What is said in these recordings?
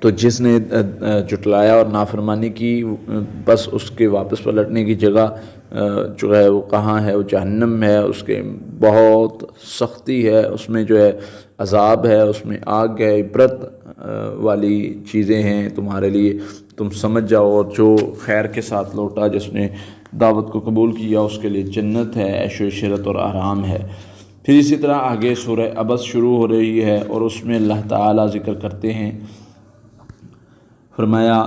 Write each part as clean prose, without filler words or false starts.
تو جس نے جھٹلایا اور نافرمانی کی بس اس کے واپس پلٹنے کی جگہ جو ہے وہ کہاں ہے، وہ جہنم ہے، اس کے بہت سختی ہے، اس میں جو ہے عذاب ہے، اس میں آگ ہے، عبرت والی چیزیں ہیں تمہارے لیے، تم سمجھ جاؤ۔ اور جو خیر کے ساتھ لوٹا، جس نے دعوت کو قبول کیا، اس کے لیے جنت ہے، عیش و عشرت اور آرام ہے۔ پھر اسی طرح آگے سورہ عبس شروع ہو رہی ہے اور اس میں اللہ تعالیٰ ذکر کرتے ہیں، فرمایا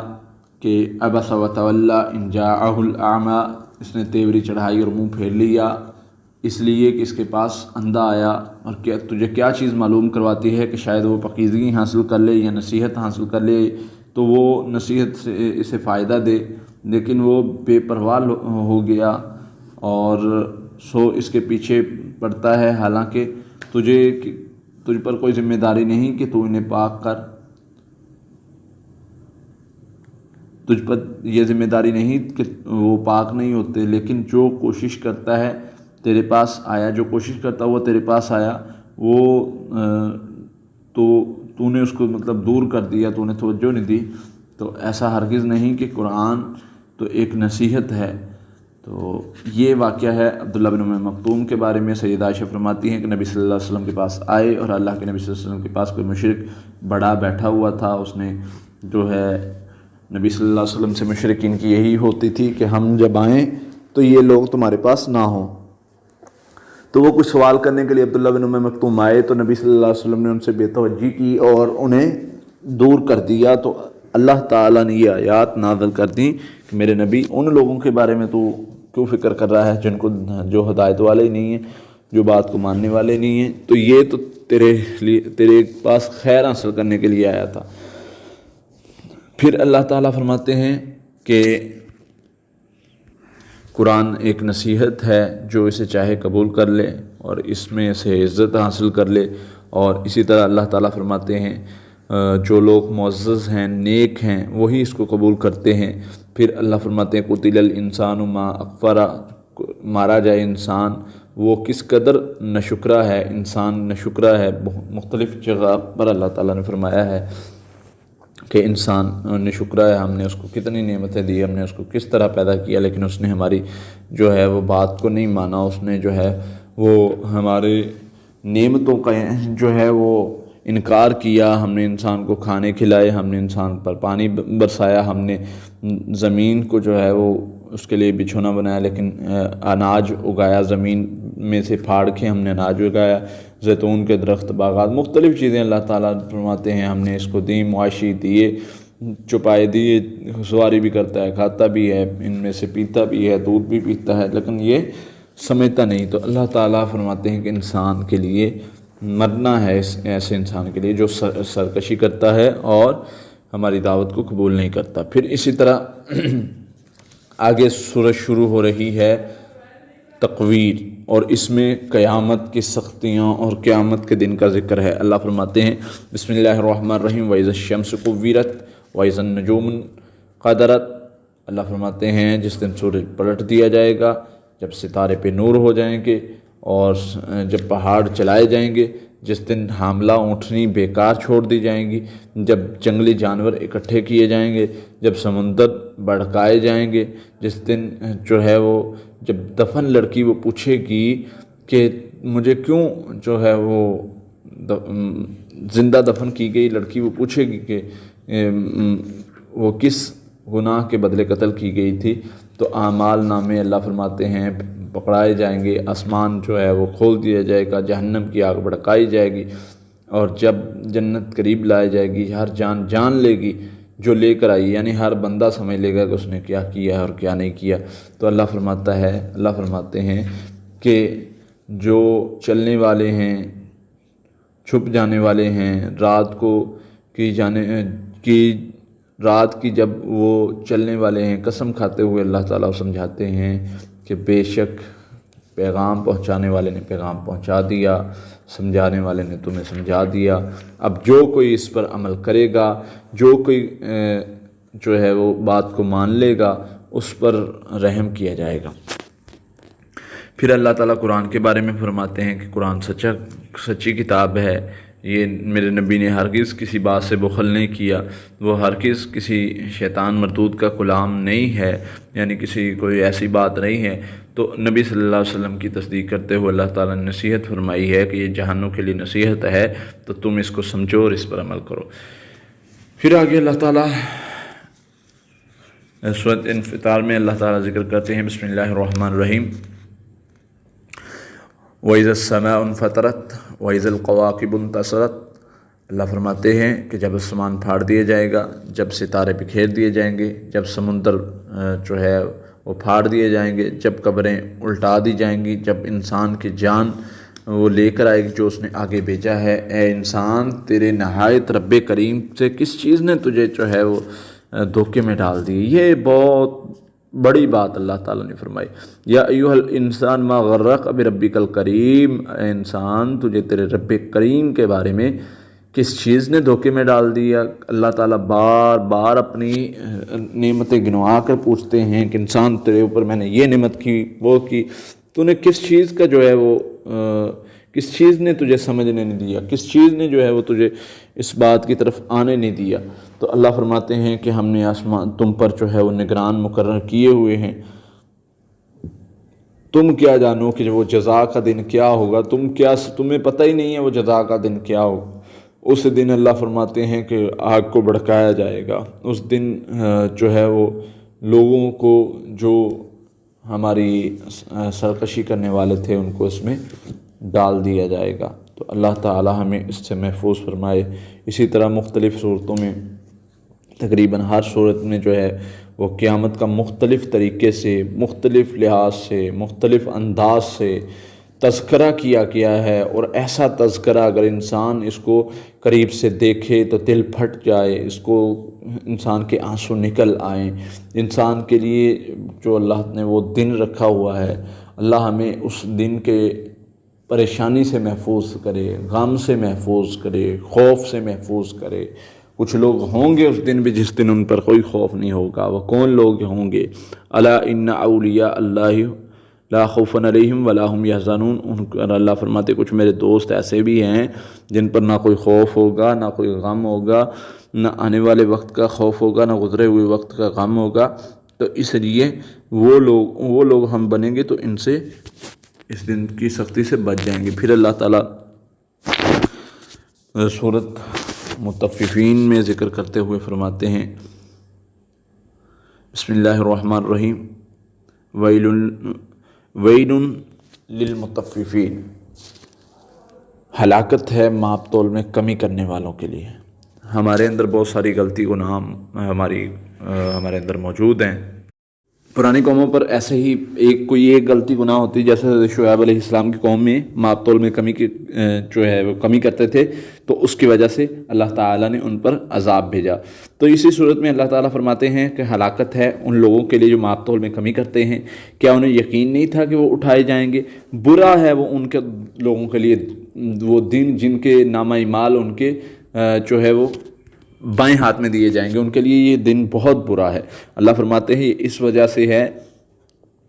کہ عبس وتولی ان جاءہ الاعمی، اس نے تیوری چڑھائی اور منہ پھیر لیا، اس لیے کہ اس کے پاس اندھا آیا۔ اور کیا تجھے کیا چیز معلوم کرواتی ہے کہ شاید وہ پاکیزگی حاصل کر لے یا نصیحت حاصل کر لے، تو وہ نصیحت سے اسے فائدہ دے، لیکن وہ بے پرواہ ہو گیا اور سو اس کے پیچھے پڑتا ہے، حالانکہ تجھ پر کوئی ذمہ داری نہیں کہ تو انہیں پاک کر، تجھ پر یہ ذمہ داری نہیں کہ وہ پاک نہیں ہوتے، لیکن جو کوشش کرتا ہے تیرے پاس آیا، جو کوشش کرتا وہ تیرے پاس آیا، وہ تو نے اس کو مطلب دور کر دیا، تو نے توجہ نہیں دی۔ تو ایسا ہرگز نہیں کہ قرآن تو ایک نصیحت ہے۔ تو یہ واقعہ ہے عبداللہ بن ام مکتوم کے بارے میں۔ سیدہ عائشہ فرماتی ہیں کہ نبی صلی اللہ علیہ وسلم کے پاس آئے اور اللہ کے نبی صلی اللہ علیہ وسلم کے پاس کوئی مشرک بڑا بیٹھا ہوا تھا، اس نے جو ہے نبی صلی اللہ علیہ وسلم سے مشرکین کی یہی ہوتی تھی کہ ہم جب آئیں تو یہ لوگ تمہارے پاس نہ ہوں۔ تو وہ کچھ سوال کرنے کے لیے عبداللہ بن ام مکتوم آئے تو نبی صلی اللہ علیہ وسلم نے ان سے بے توجہی کی اور انہیں دور کر دیا۔ تو اللہ تعالیٰ نے یہ آیات نازل کر دیں کہ میرے نبی، ان لوگوں کے بارے میں تو کیوں فکر کر رہا ہے جو ہدایت والے ہی نہیں ہیں، جو بات کو ماننے والے نہیں ہیں، تو یہ تو تیرے پاس خیر حاصل کرنے کے لیے آیا تھا۔ پھر اللہ تعالیٰ فرماتے ہیں کہ قرآن ایک نصیحت ہے، جو اسے چاہے قبول کر لے اور اس میں سے عزت حاصل کر لے۔ اور اسی طرح اللہ تعالیٰ فرماتے ہیں جو لوگ معزز ہیں، نیک ہیں، وہی اس کو قبول کرتے ہیں۔ پھر اللہ فرماتے ہیں قتل الانسان ما اکفرہ، مارا جائے انسان وہ کس قدر ناشکرا ہے، انسان ناشکرا ہے۔ مختلف جگہ پر اللہ تعالیٰ نے فرمایا ہے کہ انسان ناشکرا ہے، ہم نے اس کو کتنی نعمتیں دی، ہم نے اس کو کس طرح پیدا کیا، لیکن اس نے ہماری جو ہے وہ بات کو نہیں مانا، اس نے جو ہے وہ ہمارے نعمتوں کا جو ہے وہ انکار کیا۔ ہم نے انسان کو کھانے کھلائے، ہم نے انسان پر پانی برسایا، ہم نے زمین کو جو ہے وہ اس کے لیے بچھونا بنایا، لیکن اناج اگایا، زمین میں سے پھاڑ کے ہم نے اناج اگایا، زیتون کے درخت، باغات، مختلف چیزیں اللہ تعالیٰ فرماتے ہیں ہم نے اس کو دی، معاشی دیے، چپائے دیے، سواری بھی کرتا ہے، کھاتا بھی ہے، ان میں سے پیتا بھی ہے، دودھ بھی پیتا ہے، لیکن یہ سمجھتا نہیں۔ تو اللہ تعالیٰ فرماتے ہیں کہ انسان کے لیے مرنا ہے، ایسے انسان کے لیے جو سرکشی کرتا ہے اور ہماری دعوت کو قبول نہیں کرتا۔ پھر اسی طرح آگے سورج شروع ہو رہی ہے تقویر، اور اس میں قیامت کی سختیاں اور قیامت کے دن کا ذکر ہے۔ اللہ فرماتے ہیں بسم اللہ الرحمن الرحیم وَإِذَا الشَّمْسُ كُوِّرَتْ وَإِذَا النُّجُومُ انقَدَرَتْ، اللہ فرماتے ہیں جس دن سورج پلٹ دیا جائے گا، جب ستارے پہ نور ہو جائیں گے، اور جب پہاڑ چلائے جائیں گے، جس دن حاملہ اونٹنی بیکار چھوڑ دی جائیں گی، جب جنگلی جانور اکٹھے کیے جائیں گے، جب سمندر بھڑکائے جائیں گے، جس دن جو ہے وہ جب دفن لڑکی وہ پوچھے گی کہ مجھے کیوں جو ہے وہ زندہ دفن کی گئی لڑکی وہ پوچھے گی کہ وہ کس گناہ کے بدلے قتل کی گئی تھی، تو اعمال نامے اللہ فرماتے ہیں پکڑائے جائیں گے، آسمان جو ہے وہ کھول دیا جائے گا، جہنم کی آگ بھڑکائی جائے گی، اور جب جنت قریب لائی جائے گی، ہر جان لے گی جو لے کر آئی، یعنی ہر بندہ سمجھ لے گا کہ اس نے کیا کیا ہے اور کیا نہیں کیا۔ تو اللہ فرماتے ہیں کہ جو چلنے والے ہیں، چھپ جانے والے ہیں، رات کی جب وہ چلنے والے ہیں، قسم کھاتے ہوئے اللہ تعالیٰ سمجھاتے ہیں کہ بے شک پیغام پہنچانے والے نے پیغام پہنچا دیا، سمجھانے والے نے تمہیں سمجھا دیا، اب جو کوئی اس پر عمل کرے گا، جو کوئی جو ہے وہ بات کو مان لے گا، اس پر رحم کیا جائے گا۔ پھر اللہ تعالیٰ قرآن کے بارے میں فرماتے ہیں کہ قرآن سچی کتاب ہے، یہ میرے نبی نے ہرگز کسی بات سے بخل نہیں کیا، وہ ہرگز کسی شیطان مردود کا غلام نہیں ہے، یعنی کسی کوئی ایسی بات نہیں ہے۔ تو نبی صلی اللہ علیہ وسلم کی تصدیق کرتے ہوئے اللہ تعالیٰ نے نصیحت فرمائی ہے کہ یہ جہنم کے لیے نصیحت ہے، تو تم اس کو سمجھو اور اس پر عمل کرو۔ پھر آگے اللہ تعالیٰ سورۃ انفطار میں اللہ تعالیٰ ذکر کرتے ہیں، بسم اللہ الرحمن الرحیم، وَإِذَا السَّمَاءُ انفطرت وَإِذَا الْكَوَاكِبُ انتَثَرَتْ۔ اللہ فرماتے ہیں کہ جب آسمان پھاڑ دیا جائے گا، جب ستارے بکھیر دیے جائیں گے، جب سمندر جو ہے وہ پھاڑ دیے جائیں گے، جب قبریں الٹا دی جائیں گی، جب انسان کی جان وہ لے کر آئے گی جو اس نے آگے بھیجا ہے۔ اے انسان، تیرے نہایت رب کریم سے کس چیز نے تجھے جو ہے وہ دھوکے میں ڈال دی؟ یہ بہت بڑی بات اللہ تعالیٰ نے فرمائی۔ یا ایھا الانسان ما غرک بربک الکریم، اے انسان تجھے تیرے رب کریم کے بارے میں کس چیز نے دھوکے میں ڈال دیا؟ اللہ تعالیٰ بار بار اپنی نعمتیں گنوا کر پوچھتے ہیں کہ انسان تیرے اوپر میں نے یہ نعمت کی، وہ کی، تو نے کس چیز کا جو ہے وہ کس چیز نے تجھے سمجھنے نہیں دیا، کس چیز نے جو ہے وہ تجھے اس بات کی طرف آنے نہیں دیا؟ تو اللہ فرماتے ہیں کہ ہم نے آسمان تم پر جو ہے وہ نگران مقرر کیے ہوئے ہیں، تم کیا جانو کہ وہ جزا کا دن کیا ہوگا، تمہیں پتہ ہی نہیں ہے وہ جزا کا دن کیا ہوگا۔ اس دن اللہ فرماتے ہیں کہ آگ کو بھڑکایا جائے گا، اس دن جو ہے وہ لوگوں کو جو ہماری سرکشی کرنے والے تھے ان کو اس میں ڈال دیا جائے گا۔ تو اللہ تعالی ہمیں اس سے محفوظ فرمائے۔ اسی طرح مختلف صورتوں میں تقریباً ہر صورت میں جو ہے وہ قیامت کا مختلف طریقے سے، مختلف لحاظ سے، مختلف انداز سے تذکرہ کیا گیا ہے، اور ایسا تذکرہ اگر انسان اس کو قریب سے دیکھے تو دل پھٹ جائے، اس کو انسان کے آنسو نکل آئیں۔ انسان کے لیے جو اللہ نے وہ دن رکھا ہوا ہے، اللہ ہمیں اس دن کے پریشانی سے محفوظ کرے، غم سے محفوظ کرے، خوف سے محفوظ کرے۔ کچھ لوگ ہوں گے اس دن بھی جس دن ان پر کوئی خوف نہیں ہوگا، وہ کون لوگ ہوں گے؟ الا ان اولیاء اللہ لا خوف علیہم ولا هم یحزنون۔ اللہ فرماتے کچھ میرے دوست ایسے بھی ہیں جن پر نہ کوئی خوف ہوگا، نہ کوئی غم ہوگا، نہ آنے والے وقت کا خوف ہوگا، نہ گزرے ہوئے وقت کا غم ہوگا۔ تو اس لیے وہ لوگ ہم بنیں گے تو ان سے اس دن کی سختی سے بچ جائیں گے۔ پھر اللہ تعالیٰ سورۃ مطففین میں ذکر کرتے ہوئے فرماتے ہیں، بسم اللہ الرحمن الرحیم، ویل للمطففین، ہلاکت ہے ماپ تول میں کمی کرنے والوں کے لیے۔ ہمارے اندر بہت ساری غلطی گناہ ہمارے اندر موجود ہیں۔ پرانی قوموں پر ایسے ہی کوئی ایک غلطی گناہ ہوتی، جیسے شعیب علیہ السلام کی قوم میں ماپ تول میں جو ہے وہ کمی کرتے تھے، تو اس کی وجہ سے اللہ تعالیٰ نے ان پر عذاب بھیجا۔ تو اسی صورت میں اللہ تعالیٰ فرماتے ہیں کہ ہلاکت ہے ان لوگوں کے لیے جو ماپ تول میں کمی کرتے ہیں۔ کیا انہیں یقین نہیں تھا کہ وہ اٹھائے جائیں گے؟ برا ہے وہ ان کے لوگوں کے لیے وہ دن جن کے نامہ اعمال ان کے جو ہے وہ بائیں ہاتھ میں دیے جائیں گے، ان کے لیے یہ دن بہت برا ہے۔ اللہ فرماتے ہیں اس وجہ سے ہے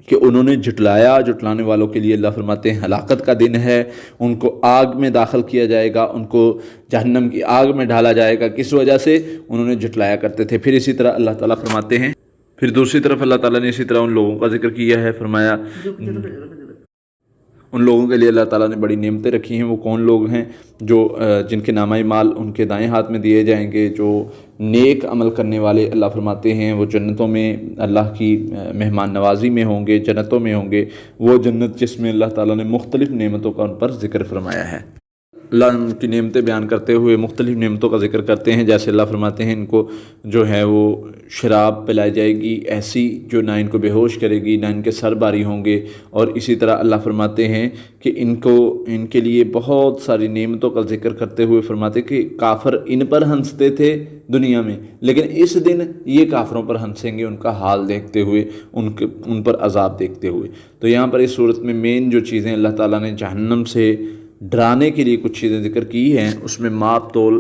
کہ انہوں نے جھٹلانے والوں کے لیے اللہ فرماتے ہیں ہلاکت کا دن ہے، ان کو آگ میں داخل کیا جائے گا، ان کو جہنم کی آگ میں ڈالا جائے گا، کس وجہ سے؟ انہوں نے جھٹلایا کرتے تھے۔ پھر اسی طرح اللہ تعالیٰ فرماتے ہیں، پھر دوسری طرف اللہ تعالیٰ نے اسی طرح ان لوگوں کا ذکر کیا ہے، فرمایا ان لوگوں کے لیے اللہ تعالیٰ نے بڑی نعمتیں رکھی ہیں۔ وہ کون لوگ ہیں؟ جو جن کے نامہ اعمال ان کے دائیں ہاتھ میں دیے جائیں گے، جو نیک عمل کرنے والے اللہ فرماتے ہیں وہ جنتوں میں اللہ کی مہمان نوازی میں ہوں گے، جنتوں میں ہوں گے۔ وہ جنت جس میں اللہ تعالیٰ نے مختلف نعمتوں کا ان پر ذکر فرمایا ہے۔ اللہ ان کی نعمتیں بیان کرتے ہوئے مختلف نعمتوں کا ذکر کرتے ہیں، جیسے اللہ فرماتے ہیں ان کو جو ہے وہ شراب پلائی جائے گی ایسی جو نہ ان کو بے ہوش کرے گی، نہ ان کے سر باری ہوں گے۔ اور اسی طرح اللہ فرماتے ہیں کہ ان کے لیے بہت ساری نعمتوں کا ذکر کرتے ہوئے فرماتے کہ کافر ان پر ہنستے تھے دنیا میں، لیکن اس دن یہ کافروں پر ہنسیں گے ان کا حال دیکھتے ہوئے، ان پر عذاب دیکھتے ہوئے۔ تو یہاں پر اس صورت میں مین جو چیزیں اللہ تعالیٰ نے جہنم سے ڈرانے کے لیے کچھ چیزیں ذکر کی ہیں، اس میں ماپ تول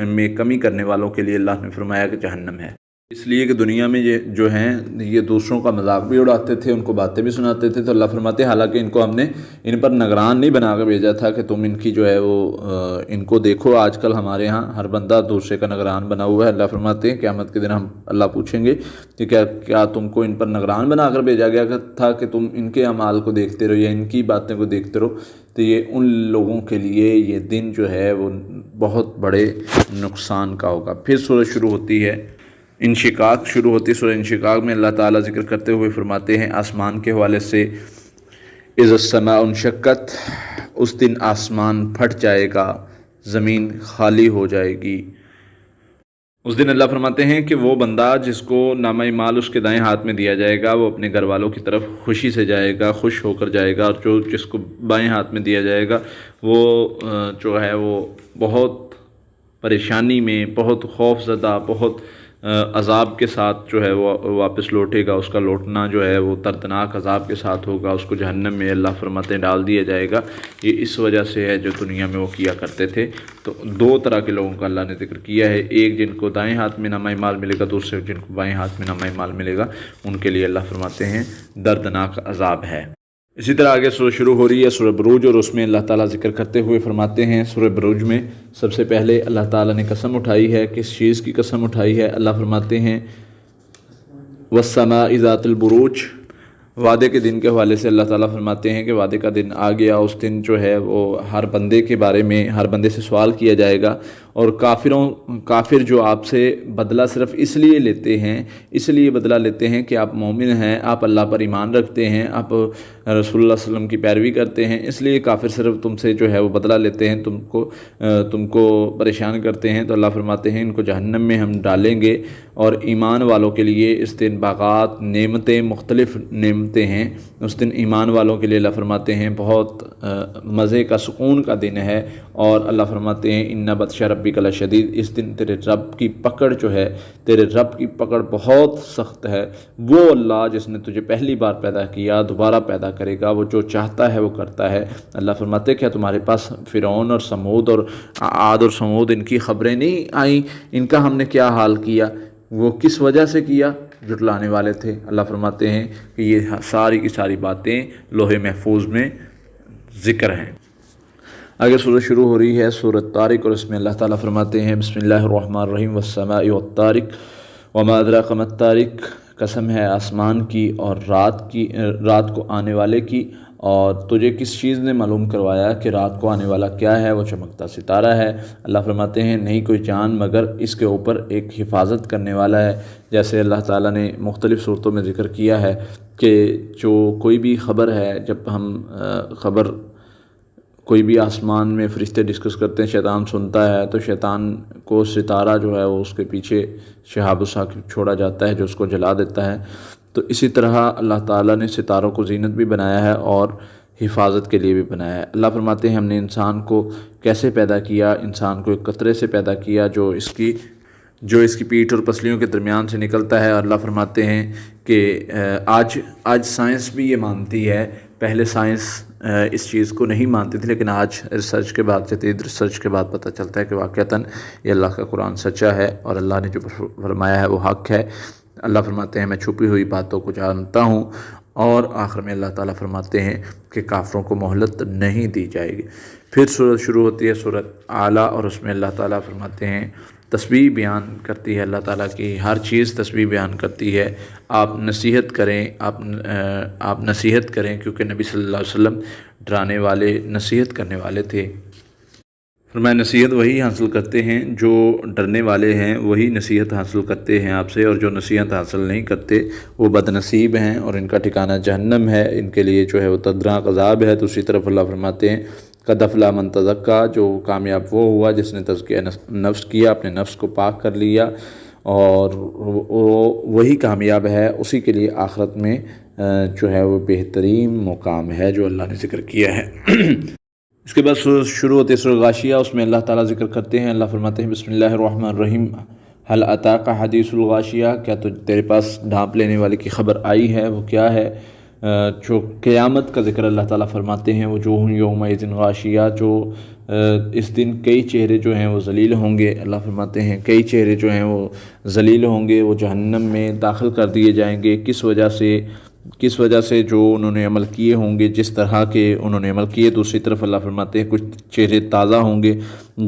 میں کمی کرنے والوں کے لیے اللہ نے فرمایا کہ جہنم ہے۔ اس لیے کہ دنیا میں یہ جو ہیں یہ دوسروں کا مذاق بھی اڑاتے تھے، ان کو باتیں بھی سناتے تھے، تو اللہ فرماتے ہیں حالانکہ ان کو ہم نے ان پر نگران نہیں بنا کر بھیجا تھا کہ تم ان کی جو ہے وہ ان کو دیکھو۔ آج کل ہمارے ہاں ہر بندہ دوسرے کا نگران بنا ہوا ہے۔ اللہ فرماتے ہیں قیامت کے دن ہم اللہ پوچھیں گے کہ کیا تم کو ان پر نگران بنا کر بھیجا گیا تھا کہ تم ان کے اعمال کو دیکھتے رہو یا ان کی باتیں کو دیکھتے رہو؟ تو یہ ان لوگوں کے لیے یہ دن جو ہے وہ بہت بڑے نقصان کا ہوگا۔ پھر سورج شروع ہوتی ہے، انشقاق شروع ہوتی ہے۔ سورہ انشقاق میں اللہ تعالیٰ ذکر کرتے ہوئے فرماتے ہیں آسمان کے حوالے سے، اذا السماء انشقت، اس دن آسمان پھٹ جائے گا، زمین خالی ہو جائے گی۔ اس دن اللہ فرماتے ہیں کہ وہ بندہ جس کو نامہ اعمال اس کے دائیں ہاتھ میں دیا جائے گا وہ اپنے گھر والوں کی طرف خوشی سے جائے گا، خوش ہو کر جائے گا، اور جس کو بائیں ہاتھ میں دیا جائے گا وہ جو ہے وہ بہت پریشانی میں، بہت خوف زدہ، بہت عذاب کے ساتھ جو ہے وہ واپس لوٹے گا۔ اس کا لوٹنا جو ہے وہ دردناک عذاب کے ساتھ ہوگا، اس کو جہنم میں اللہ فرماتے ہیں ڈال دیا جائے گا۔ یہ اس وجہ سے ہے جو دنیا میں وہ کیا کرتے تھے۔ تو دو طرح کے لوگوں کا اللہ نے ذکر کیا ہے، ایک جن کو دائیں ہاتھ میں نامہ اعمال ملے گا، دوسرے جن کو بائیں ہاتھ میں نامہ اعمال ملے گا، ان کے لیے اللہ فرماتے ہیں دردناک عذاب ہے۔ اسی طرح آگے سورہ شروع ہو رہی ہے سورہ بروج، اور اس میں اللہ تعالیٰ ذکر کرتے ہوئے فرماتے ہیں سورہ بروج میں سب سے پہلے اللہ تعالیٰ نے قسم اٹھائی ہے۔ کس چیز کی قسم اٹھائی ہے؟ اللہ فرماتے ہیں والسماء ذات البروج، وعدے کے دن کے حوالے سے اللہ تعالیٰ فرماتے ہیں کہ وعدے کا دن آ گیا۔ اس دن جو ہے وہ ہر بندے کے بارے میں ہر بندے سے سوال کیا جائے گا، اور کافر جو آپ سے بدلہ صرف اس لیے لیتے ہیں، اس لیے بدلہ لیتے ہیں کہ آپ مومن ہیں، آپ اللہ پر ایمان رکھتے ہیں، آپ رسول اللہ صلی اللہ علیہ وسلم کی پیروی کرتے ہیں، اس لیے کافر صرف تم سے جو ہے وہ بدلہ لیتے ہیں، تم کو پریشان کرتے ہیں۔ تو اللہ فرماتے ہیں ان کو جہنم میں ہم ڈالیں گے، اور ایمان والوں کے لیے اس دن باغات، نعمتیں، مختلف نعمتیں ہیں۔ اس دن ایمان والوں کے لیے اللہ فرماتے ہیں بہت مزے کا، سکون کا دن ہے، اور اللہ فرماتے ہیں ان بطش ربک لشدید، اس دن تیرے رب کی پکڑ جو ہے، تیرے رب کی پکڑ بہت سخت ہے۔ وہ اللہ جس نے تجھے پہلی بار پیدا کیا دوبارہ پیدا کرے گا، وہ جو چاہتا ہے وہ کرتا ہے۔ اللہ فرماتے کیا تمہارے پاس فرعون اور سمود اور عاد اور سمود ان کی خبریں نہیں آئیں؟ ان کا ہم نے کیا حال کیا؟ وہ کس وجہ سے کیا؟ جھٹلانے والے تھے۔ اللہ فرماتے ہیں کہ یہ ساری کی ساری باتیں لوح محفوظ میں ذکر ہیں۔ آگے سورہ شروع ہو رہی ہے سورۃ طارق، اور اس میں اللہ تعالیٰ فرماتے ہیں بسم اللہ الرحمن الرحیم والسماء والطارق وما ادراک ما الطارق، قسم ہے آسمان کی اور رات کو آنے والے کی، اور تجھے کس چیز نے معلوم کروایا کہ رات کو آنے والا کیا ہے؟ وہ چمکتا ستارہ ہے۔ اللہ فرماتے ہیں نہیں کوئی جان مگر اس کے اوپر ایک حفاظت کرنے والا ہے۔ جیسے اللہ تعالیٰ نے مختلف صورتوں میں ذکر کیا ہے کہ جو کوئی بھی خبر ہے، جب ہم خبر کوئی بھی آسمان میں فرشتے ڈسکس کرتے ہیں، شیطان سنتا ہے، تو شیطان کو ستارہ جو ہے وہ اس کے پیچھے شہاب ثاقب چھوڑا جاتا ہے جو اس کو جلا دیتا ہے۔ تو اسی طرح اللہ تعالیٰ نے ستاروں کو زینت بھی بنایا ہے اور حفاظت کے لیے بھی بنایا ہے۔ اللہ فرماتے ہیں ہم نے انسان کو کیسے پیدا کیا؟ انسان کو ایک قطرے سے پیدا کیا جو اس کی پیٹھ اور پسلیوں کے درمیان سے نکلتا ہے۔ اور اللہ فرماتے ہیں کہ آج سائنس بھی یہ مانتی ہے، پہلے سائنس اس چیز کو نہیں مانتی تھی، لیکن آج ریسرچ کے بعد جدید ریسرچ کے بعد پتہ چلتا ہے کہ واقعتاً یہ اللہ کا قرآن سچا ہے، اور اللہ نے جو فرمایا ہے وہ حق ہے۔ اللہ فرماتے ہیں میں چھپی ہوئی باتوں کو جانتا ہوں، اور آخر میں اللہ تعالیٰ فرماتے ہیں کہ کافروں کو مہلت نہیں دی جائے گی۔ پھر سورت شروع ہوتی ہے سورت اعلیٰ، اور اس میں اللہ تعالیٰ فرماتے ہیں تسبیح بیان کرتی ہے اللہ تعالیٰ کی، ہر چیز تسبیح بیان کرتی ہے۔ آپ نصیحت کریں، آپ نصیحت کریں، کیونکہ نبی صلی اللہ علیہ وسلم ڈرانے والے، نصیحت کرنے والے تھے۔ فرمایا نصیحت وہی حاصل کرتے ہیں جو ڈرنے والے ہیں، وہی نصیحت حاصل کرتے ہیں آپ سے، اور جو نصیحت حاصل نہیں کرتے وہ بد نصیب ہیں اور ان کا ٹھکانہ جہنم ہے، ان کے لیے جو ہے وہ دردناک عذاب ہے۔ دوسری طرف اللہ فرماتے ہیں قد افلح من تزکیٰ، جو کامیاب وہ ہوا جس نے تزکیہ نفس کیا، اپنے نفس کو پاک کر لیا، اور وہی کامیاب ہے، اسی کے لیے آخرت میں جو ہے وہ بہترین مقام ہے جو اللہ نے ذکر کیا ہے۔ اس کے بعد شروع ہوتے سورہ غاشیہ، اس میں اللہ تعالیٰ ذکر کرتے ہیں، اللہ فرماتے ہیں بسم اللہ الرحمن الرحیم هل اتاک حدیث الغاشیہ، کیا تیرے پاس ڈھانپ لینے والے کی خبر آئی ہے؟ وہ کیا ہے؟ جو قیامت کا ذکر اللہ تعالیٰ فرماتے ہیں، وجوہ یومئذ غاشیہ، جو اس دن کئی چہرے جو ہیں وہ ذلیل ہوں گے، اللہ فرماتے ہیں کئی چہرے جو ہیں وہ ذلیل ہوں گے، وہ جہنم میں داخل کر دیے جائیں گے۔ کس وجہ سے جو انہوں نے عمل کیے ہوں گے، جس طرح کے انہوں نے عمل کیے۔ دوسری طرف اللہ فرماتے ہیں کچھ چہرے تازہ ہوں گے،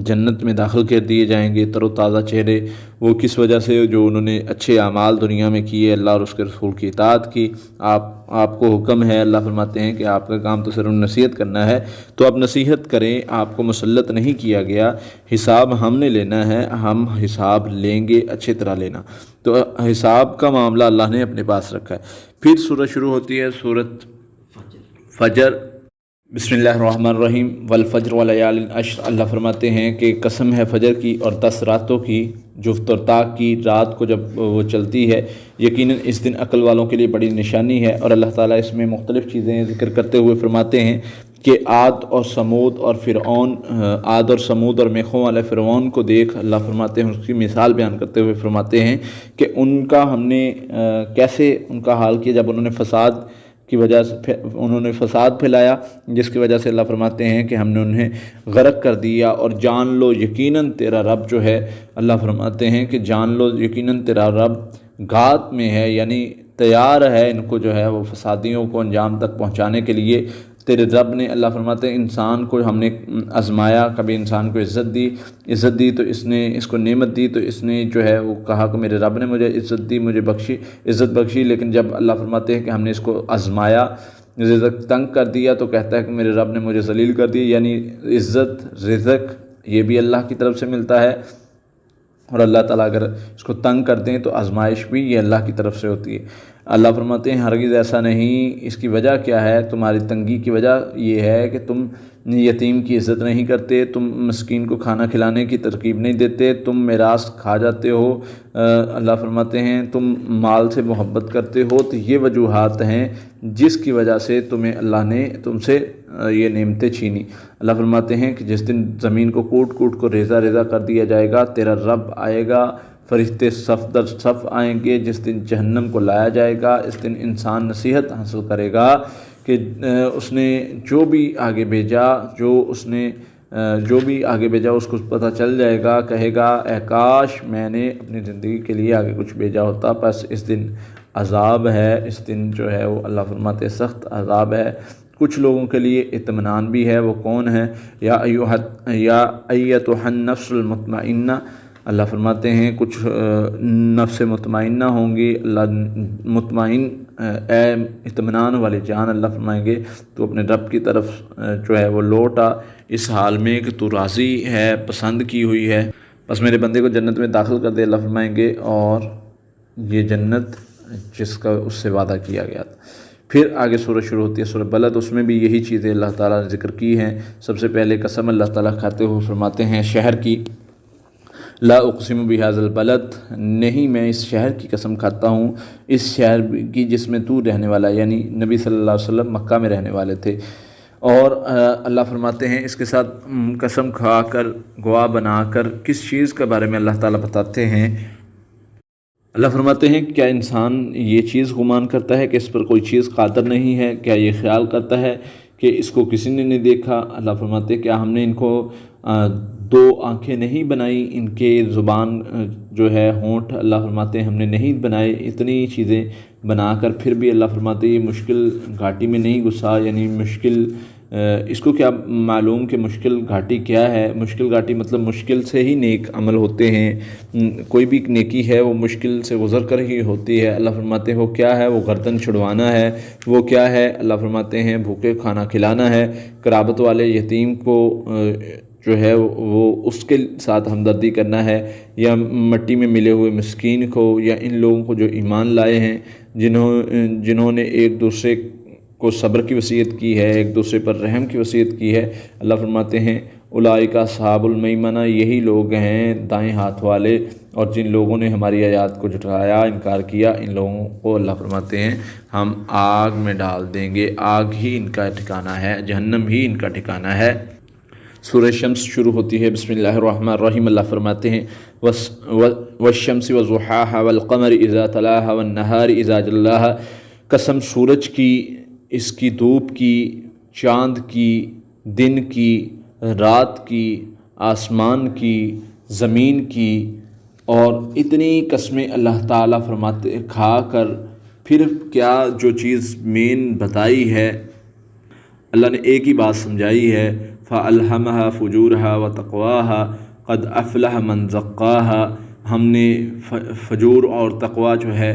جنت میں داخل کر دیے جائیں گے، تر و تازہ چہرے، وہ کس وجہ سے جو انہوں نے اچھے اعمال دنیا میں کیے، اللہ اور اس کے رسول کی اطاعت کی۔ آپ کو حکم ہے، اللہ فرماتے ہیں کہ آپ کا کام تو صرف نصیحت کرنا ہے، تو آپ نصیحت کریں، آپ کو مسلط نہیں کیا گیا، حساب ہم نے لینا ہے، ہم حساب لیں گے، اچھی طرح لینا۔ تو حساب کا معاملہ اللہ نے اپنے پاس رکھا ہے۔ پھر سورت شروع ہوتی ہے، سورت فجر۔ بسم اللہ الرحمن الرحیم، والفجر ولیال عشر، اللہ فرماتے ہیں کہ قسم ہے فجر کی اور 10 راتوں کی، جفت اور طاق کی رات کو جب وہ چلتی ہے، یقیناً اس دن عقل والوں کے لیے بڑی نشانی ہے۔ اور اللہ تعالیٰ اس میں مختلف چیزیں ذکر کرتے ہوئے فرماتے ہیں کہ عاد اور سمود اور میخوں والے فرعون کو دیکھ، اللہ فرماتے ہیں، اس کی مثال بیان کرتے ہوئے فرماتے ہیں کہ ان کا ہم نے کیسے ان کا حال کیا جب انہوں نے فساد پھیلایا، جس کی وجہ سے اللہ فرماتے ہیں کہ ہم نے انہیں غرق کر دیا۔ اور جان لو یقیناً تیرا رب جو ہے، اللہ فرماتے ہیں کہ جان لو یقیناً تیرا رب گھات میں ہے، یعنی تیار ہے ان کو جو ہے وہ فسادیوں کو انجام تک پہنچانے کے لیے۔ تیرے رب نے، اللہ فرماتے ہیں، انسان کو ہم نے آزمایا، کبھی انسان کو عزت دی تو اس کو نعمت دی تو اس نے جو ہے وہ کہا کہ میرے رب نے مجھے عزت دی، مجھے عزت بخشی۔ لیکن جب اللہ فرماتے ہیں کہ ہم نے اس کو آزمایا، رزق تنگ کر دیا، تو کہتا ہے کہ میرے رب نے مجھے ذلیل کر دیا۔ یعنی عزت، رزق یہ بھی اللہ کی طرف سے ملتا ہے، اور اللہ تعالیٰ اگر اس کو تنگ کر دیں تو آزمائش بھی یہ اللہ کی طرف سے ہوتی ہے۔ اللہ فرماتے ہیں ہرگز ایسا نہیں۔ اس کی وجہ کیا ہے؟ تمہاری تنگی کی وجہ یہ ہے کہ تم یتیم کی عزت نہیں کرتے، تم مسکین کو کھانا کھلانے کی ترغیب نہیں دیتے، تم میراث کھا جاتے ہو، اللہ فرماتے ہیں تم مال سے محبت کرتے ہو۔ تو یہ وجوہات ہیں جس کی وجہ سے تمہیں اللہ نے تم سے یہ نعمتیں چھینی۔ اللہ فرماتے ہیں کہ جس دن زمین کو کوٹ کوٹ کو ریزہ ریزہ کر دیا جائے گا، تیرا رب آئے گا، فرشتے صف در صف آئیں گے، جس دن جہنم کو لایا جائے گا، اس دن انسان نصیحت حاصل کرے گا کہ اس نے جو بھی آگے بھیجا اس کو پتہ چل جائے گا، کہے گا اے کاش میں نے اپنی زندگی کے لیے آگے کچھ بھیجا ہوتا۔ بس اس دن عذاب ہے، اس دن جو ہے وہ اللہ فرماتے سخت عذاب ہے۔ کچھ لوگوں کے لیے اطمینان بھی ہے، وہ کون ہے؟ یا ایتھا النفس المطمئنہ، اللہ فرماتے ہیں کچھ نفس مطمئنہ ہوں گی، اللہ مطمئن اے اطمینان والی جان، اللہ فرمائیں گے تو اپنے رب کی طرف جو ہے وہ لوٹا، اس حال میں کہ تو راضی ہے، پسند کی ہوئی ہے، بس میرے بندے کو جنت میں داخل کر دے، اللہ فرمائیں گے، اور یہ جنت جس کا اس سے وعدہ کیا گیا تھا۔ پھر آگے سورہ شروع ہوتی ہے، سورہ بلد، اس میں بھی یہی چیزیں اللہ تعالیٰ نے ذکر کی ہیں۔ سب سے پہلے قسم اللہ تعالیٰ کھاتے ہوئے فرماتے ہیں شہر کی، لا اقسم بہذا البلد، نہیں میں اس شہر کی قسم کھاتا ہوں، اس شہر کی جس میں تو رہنے والا، یعنی نبی صلی اللہ علیہ وسلم مکہ میں رہنے والے تھے۔ اور اللہ فرماتے ہیں اس کے ساتھ قسم کھا کر، گواہ بنا کر، کس چیز کے بارے میں اللہ تعالیٰ بتاتے ہیں؟ اللہ فرماتے ہیں کیا انسان یہ چیز گمان کرتا ہے کہ اس پر کوئی چیز قادر نہیں ہے؟ کیا یہ خیال کرتا ہے کہ اس کو کسی نے نہیں دیکھا؟ اللہ فرماتے ہیں کیا ہم نے ان کو 2 آنکھیں نہیں بنائی، ان کے زبان جو ہے ہونٹ، اللہ فرماتے ہیں ہم نے نہیں بنائے، اتنی چیزیں بنا کر پھر بھی اللہ فرماتے ہیں یہ مشکل گھاٹی میں نہیں گھسا، یعنی مشکل، اس کو کیا معلوم کہ مشکل گھاٹی کیا ہے؟ مشکل گھاٹی مطلب مشکل سے ہی نیک عمل ہوتے ہیں، کوئی بھی نیکی ہے وہ مشکل سے گزر کر ہی ہوتی ہے۔ اللہ فرماتے ہیں وہ کیا ہے؟ وہ گردن چھڑوانا ہے، وہ کیا ہے؟ اللہ فرماتے ہیں بھوکے کھانا کھلانا ہے، قرابت والے یتیم کو جو ہے وہ اس کے ساتھ ہمدردی کرنا ہے، یا مٹی میں ملے ہوئے مسکین کو، یا ان لوگوں کو جو ایمان لائے ہیں، جنہوں نے ایک دوسرے کو صبر کی وصیت کی ہے، ایک دوسرے پر رحم کی وصیت کی ہے۔ اللہ فرماتے ہیں اولئک اصحاب المیمنہ، یہی لوگ ہیں دائیں ہاتھ والے، اور جن لوگوں نے ہماری آیات کو جھٹلایا، انکار کیا، ان لوگوں کو اللہ فرماتے ہیں ہم آگ میں ڈال دیں گے، آگ ہی ان کا ٹھکانہ ہے، جہنم ہی ان کا ٹھکانہ ہے۔ سورہ شمس شروع ہوتی ہے، بسم اللہ الرحمن الرحیم، اللہ فرماتے ہیں والشمس وضحاها والقمر اذا تلاها والنہار اذا جلاها، قسم سورج کی اس کی دھوپ کی، چاند کی، دن کی، رات کی، آسمان کی، زمین کی، اور اتنی قسمیں اللہ تعالیٰ فرماتے کھا کر پھر کیا جو چیز مین بتائی ہے، اللہ نے ایک ہی بات سمجھائی ہے، فَأَلْهَمَهَا فُجُورَهَا وَتَقْوَاهَا قَدْ أَفْلَحَ مَنْ زَكَّاهَا۔ ہم نے فجور اور تقویٰ جو ہے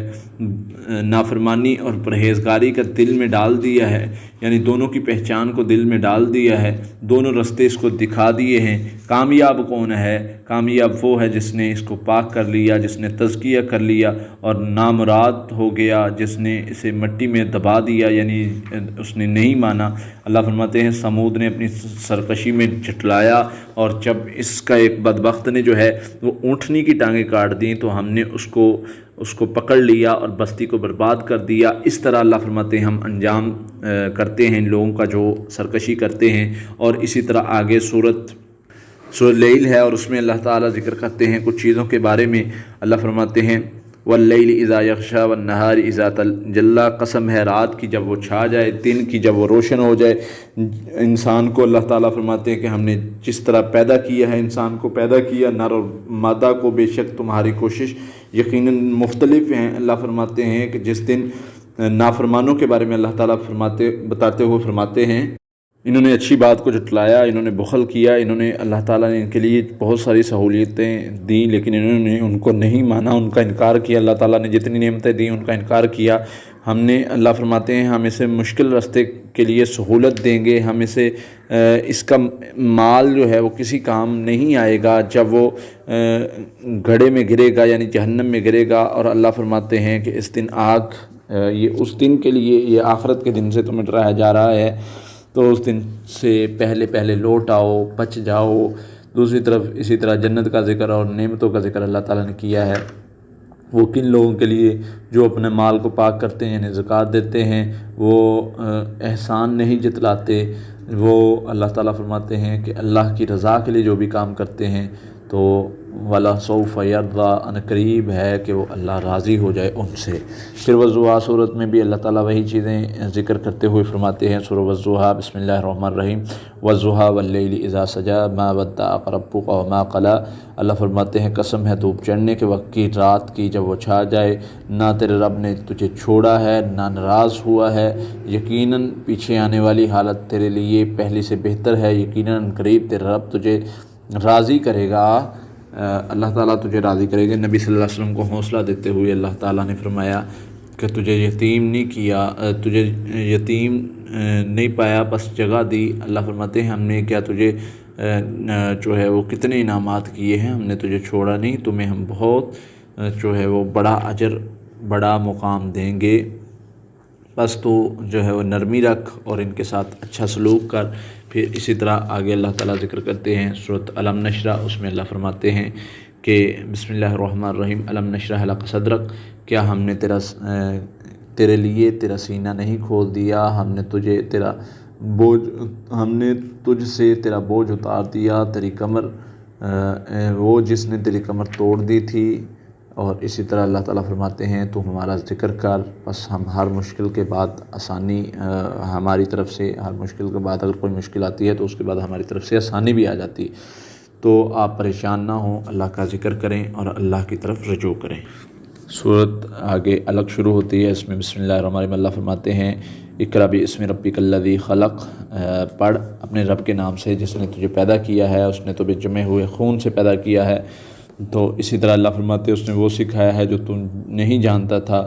نافرمانی اور پرہیزگاری کا دل میں ڈال دیا ہے، یعنی دونوں کی پہچان کو دل میں ڈال دیا ہے، دونوں رستے اس کو دکھا دیے ہیں۔ کامیاب کون ہے؟ کامیاب وہ ہے جس نے اس کو پاک کر لیا، جس نے تزکیہ کر لیا، اور نامراد ہو گیا جس نے اسے مٹی میں دبا دیا، یعنی اس نے نہیں مانا۔ اللہ فرماتے ہیں سمود نے اپنی سرکشی میں جھٹلایا، اور جب اس کا ایک بدبخت نے جو ہے وہ اونٹنی کی ٹانگیں کاٹ دیں تو ہم نے اس کو پکڑ لیا اور بستی کو برباد کر دیا۔ اس طرح اللہ فرماتے ہیں ہم انجام کرتے ہیں ان لوگوں کا جو سرکشی کرتے ہیں۔ اور اسی طرح آگے سورۃ لیل ہے، اور اس میں اللہ تعالیٰ ذکر کرتے ہیں کچھ چیزوں کے بارے میں۔ اللہ فرماتے ہیں واللیل اذا یغشا والنہار اذا تجلی، قسم ہے رات کی جب وہ چھا جائے، دن کی جب وہ روشن ہو جائے۔ انسان کو اللہ تعالیٰ فرماتے ہیں کہ ہم نے جس طرح پیدا کیا ہے، انسان کو پیدا کیا نر اور مادہ کو، بے شک تمہاری کوشش یقیناً مختلف ہیں۔ اللہ فرماتے ہیں کہ جس دن نافرمانوں کے بارے میں اللہ تعالیٰ بتاتے ہوئے فرماتے ہیں انہوں نے اچھی بات کو جھٹلایا، انہوں نے بخل کیا، انہوں نے اللہ تعالیٰ نے ان کے لیے بہت ساری سہولیتیں دیں لیکن انہوں نے ان کو نہیں مانا، ان کا انکار کیا۔ اللہ تعالیٰ نے جتنی نعمتیں دیں ان کا انکار کیا۔ ہم نے اللہ فرماتے ہیں ہم اسے مشکل راستے کے لیے سہولت دیں گے، ہم اسے اس کا مال جو ہے وہ کسی کام نہیں آئے گا جب وہ گڑھے میں گرے گا، یعنی جہنم میں گرے گا۔ اور اللہ فرماتے ہیں کہ اس دن آگ، یہ اس دن کے لیے، یہ آخرت کے دن سے تمہیں ڈرایا جا رہا ہے، تو اس دن سے پہلے لوٹ آؤ، بچ جاؤ۔ دوسری طرف اسی طرح جنت کا ذکر اور نعمتوں کا ذکر اللہ تعالیٰ نے کیا ہے۔ وہ کن لوگوں کے لیے جو اپنے مال کو پاک کرتے ہیں، یعنی زکوٰۃ دیتے ہیں، وہ احسان نہیں جتلاتے، وہ اللہ تعالیٰ فرماتے ہیں کہ اللہ کی رضا کے لیے جو بھی کام کرتے ہیں تو وَلَسَوْفَ يَرْضَىٰ، ان قریب ہے کہ وہ اللہ راضی ہو جائے ان سے۔ پھر وضحیٰ صورت میں بھی اللہ تعالیٰ وہی چیزیں ذکر کرتے ہوئے فرماتے ہیں، سورہ وضحیٰ، بسم اللہ الرحمن الرحیم، وضحیٰ واللیل اذا سجی ما ودعک ربک وما قلی۔ اللہ فرماتے ہیں قسم ہے دھوپ چڑھنے کے وقت کی، رات کی جب وہ چھا جائے، نہ تیرے رب نے تجھے چھوڑا ہے نہ ناراض ہوا ہے، یقیناً پیچھے آنے والی حالت تیرے لیے پہلی سے بہتر ہے، یقیناً قریب تیرا رب تجھے راضی کرے گا، اللہ تعالیٰ تجھے راضی کرے گا۔ نبی صلی اللہ علیہ وسلم کو حوصلہ دیتے ہوئے اللہ تعالیٰ نے فرمایا کہ تجھے یتیم نہیں کیا، تجھے یتیم نہیں پایا بس جگہ دی۔ اللہ فرماتے ہیں ہم نے کیا تجھے جو ہے وہ کتنے انعامات کیے ہیں، ہم نے تجھے چھوڑا نہیں، تمہیں ہم بہت جو ہے وہ بڑا اجر، بڑا مقام دیں گے، بس تو جو ہے وہ نرمی رکھ اور ان کے ساتھ اچھا سلوک کر۔ پھر اسی طرح آگے اللہ تعالیٰ ذکر کرتے ہیں سورۃ علم نشرح، اس میں اللہ فرماتے ہیں کہ بسم اللہ الرحمن الرحیم، علم نشرح لک صدرک، کیا ہم نے تیرے لیے تیرا سینہ نہیں کھول دیا، ہم نے تجھ سے تیرا بوجھ اتار دیا، تیری کمر، وہ جس نے تیری کمر توڑ دی تھی۔ اور اسی طرح اللہ تعالیٰ فرماتے ہیں تو ہمارا ذکر کر، بس ہم ہر مشکل کے بعد آسانی، ہماری طرف سے ہر مشکل کے بعد اگر کوئی مشکل آتی ہے تو اس کے بعد ہماری طرف سے آسانی بھی آ جاتی، تو آپ پریشان نہ ہوں، اللہ کا ذکر کریں اور اللہ کی طرف رجوع کریں۔ سورت آگے الگ شروع ہوتی ہے، اس میں بسم اللہ الرحمن الرحیم اللہ فرماتے ہیں اقرأ باسم ربک الذی خلق، پڑھ اپنے رب کے نام سے جس نے تجھے پیدا کیا ہے، اس نے تجھے جمے ہوئے خون سے پیدا کیا ہے۔ تو اسی طرح اللہ فرماتے ہیں اس نے وہ سکھایا ہے جو تم نہیں جانتا تھا۔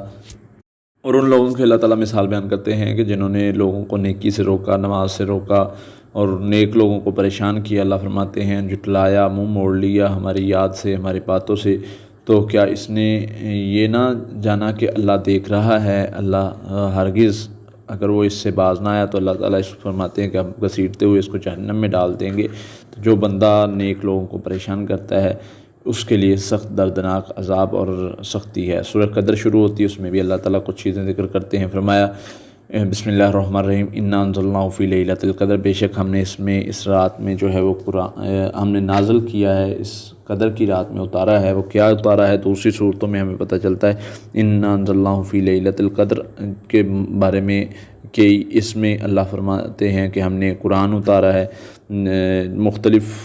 اور ان لوگوں کے اللہ تعالیٰ مثال بیان کرتے ہیں کہ جنہوں نے لوگوں کو نیکی سے روکا، نماز سے روکا اور نیک لوگوں کو پریشان کیا۔ اللہ فرماتے ہیں جھٹلایا، منہ موڑ لیا ہماری یاد سے، ہماری باتوں سے، تو کیا اس نے یہ نہ جانا کہ اللہ دیکھ رہا ہے؟ اللہ ہرگز اگر وہ اس سے باز نہ آیا تو اللہ تعالیٰ اس فرماتے ہیں کہ ہم گھسیٹتے ہوئے اس کو جہنم میں ڈال دیں گے۔ تو جو بندہ نیک لوگوں کو پریشان کرتا ہے اس کے لیے سخت دردناک عذاب اور سختی ہے۔ سورہ قدر شروع ہوتی ہے، اس میں بھی اللہ تعالیٰ کچھ چیزیں ذکر کرتے ہیں۔ فرمایا بسم اللہ الرحمن الرحیم انا انزلناہ فی لیلۃ القدر، بے شک ہم نے اس رات میں جو ہے وہ قرآن ہم نے نازل کیا ہے، اس قدر کی رات میں اتارا ہے۔ وہ کیا اتارا ہے دوسری صورتوں میں ہمیں پتہ چلتا ہے۔ انا انزلناہ فی لیلۃ القدر کے بارے میں کہ اس میں اللہ فرماتے ہیں کہ ہم نے قرآن اتارا ہے۔ مختلف